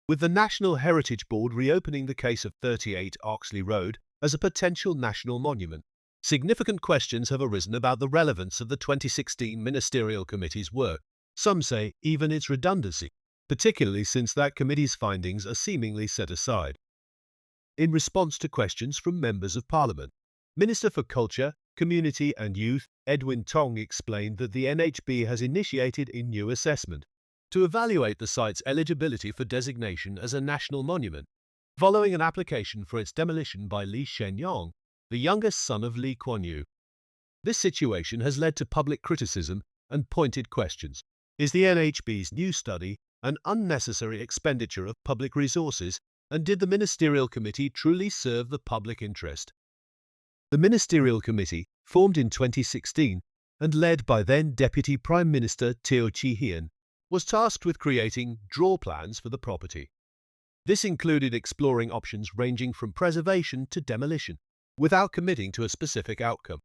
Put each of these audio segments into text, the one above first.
with the National Heritage Board reopening the case of 38 Oxley Road as a potential national monument. Significant questions have arisen about the relevance of the 2016 Ministerial Committee's work. Some say even its redundancy, particularly since that committee's findings are seemingly set aside. In response to questions from members of Parliament, Minister for Culture, Community and Youth Edwin Tong explained that the NHB has initiated a new assessment to evaluate the site's eligibility for designation as a national monument, following an application for its demolition by Lee Wei-Ling, the youngest son of Lee Kuan Yew. This situation has led to public criticism and pointed questions. Is the NHB's new study an unnecessary expenditure of public resources, and did the Ministerial Committee truly serve the public interest? The Ministerial Committee, formed in 2016 and led by then Deputy Prime Minister Chee Hean, was tasked with creating draw plans for the property. This included exploring options ranging from preservation to demolition, without committing to a specific outcome.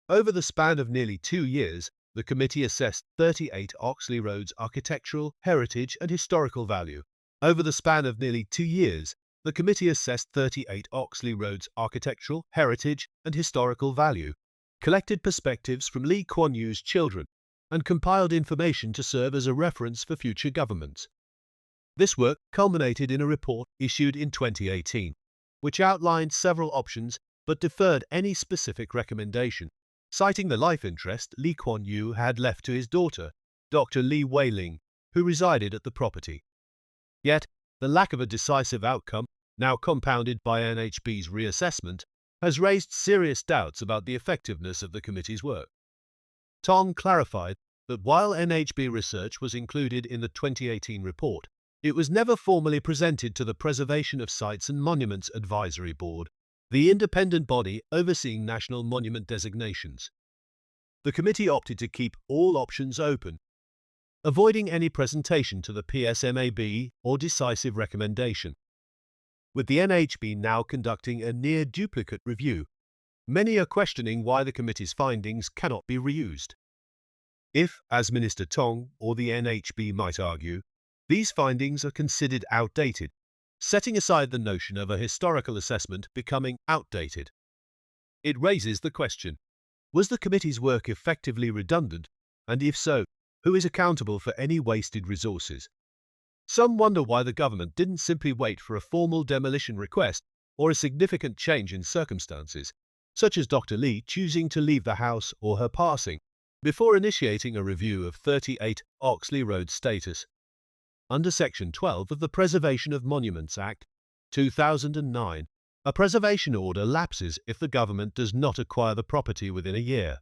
Over the span of nearly 2 years, the committee assessed 38 Oxley Road's architectural, heritage and historical value. Over the span of nearly 2 years, the committee assessed 38 Oxley Road's architectural, heritage and historical value, collected perspectives from Lee Kuan Yew's children, and compiled information to serve as a reference for future governments. This work culminated in a report issued in 2018, which outlined several options but deferred any specific recommendation, citing the life interest Lee Kuan Yew had left to his daughter, Dr. Lee Wei Ling, who resided at the property. Yet, the lack of a decisive outcome, now compounded by NHB's reassessment, has raised serious doubts about the effectiveness of the committee's work. Tong clarified that while NHB research was included in the 2018 report, it was never formally presented to the Preservation of Sites and Monuments Advisory Board, the independent body overseeing national monument designations. The committee opted to keep all options open, avoiding any presentation to the PSMAB or decisive recommendation. With the NHB now conducting a near-duplicate review, many are questioning why the committee's findings cannot be reused. If, as Minister Tong or the NHB might argue, these findings are considered outdated, setting aside the notion of a historical assessment becoming outdated, it raises the question, was the committee's work effectively redundant, and if so, who is accountable for any wasted resources? Some wonder why the government didn't simply wait for a formal demolition request or a significant change in circumstances, such as Dr. Lee choosing to leave the house or her passing, before initiating a review of 38 Oxley Road status. Under Section 12 of the Preservation of Monuments Act, 2009, a preservation order lapses if the government does not acquire the property within a year.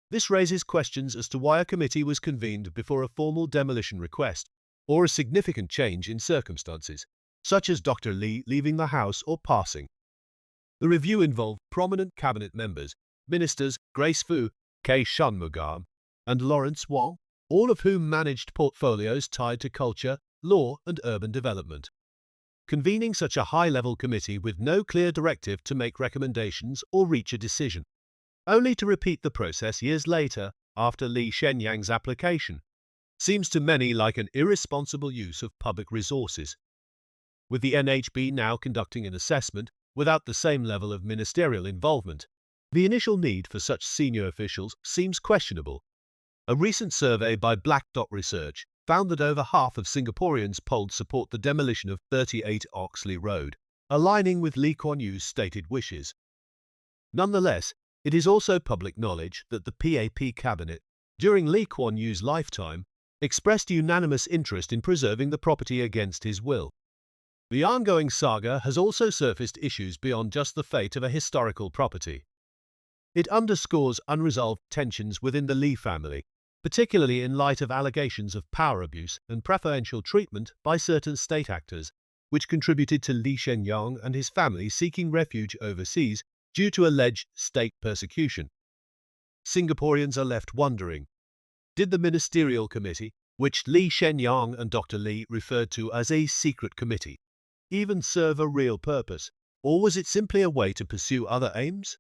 This raises questions as to why a committee was convened before a formal demolition request or a significant change in circumstances, such as Dr. Lee leaving the house or passing. The review involved prominent cabinet members, Ministers Grace Fu, K. Shanmugam, and Lawrence Wong, all of whom managed portfolios tied to culture, law, and urban development. Convening such a high-level committee with no clear directive to make recommendations or reach a decision, only to repeat the process years later after Lee Wei-Ling's application, seems to many like an irresponsible use of public resources. With the NHB now conducting an assessment without the same level of ministerial involvement, the initial need for such senior officials seems questionable. A recent survey by Black Dot Research found that over half of Singaporeans polled support the demolition of 38 Oxley Road, aligning with Lee Kuan Yew's stated wishes. Nonetheless, it is also public knowledge that the PAP cabinet, during Lee Kuan Yew's lifetime, expressed unanimous interest in preserving the property against his will. The ongoing saga has also surfaced issues beyond just the fate of a historical property. It underscores unresolved tensions within the Lee family, particularly in light of allegations of power abuse and preferential treatment by certain state actors, which contributed to Lee Wei-Ling and his family seeking refuge overseas due to alleged state persecution. Singaporeans are left wondering, did the Ministerial Committee, which Lee Wei-Ling and Dr. Lee referred to as a secret committee, even serve a real purpose, or was it simply a way to pursue other aims?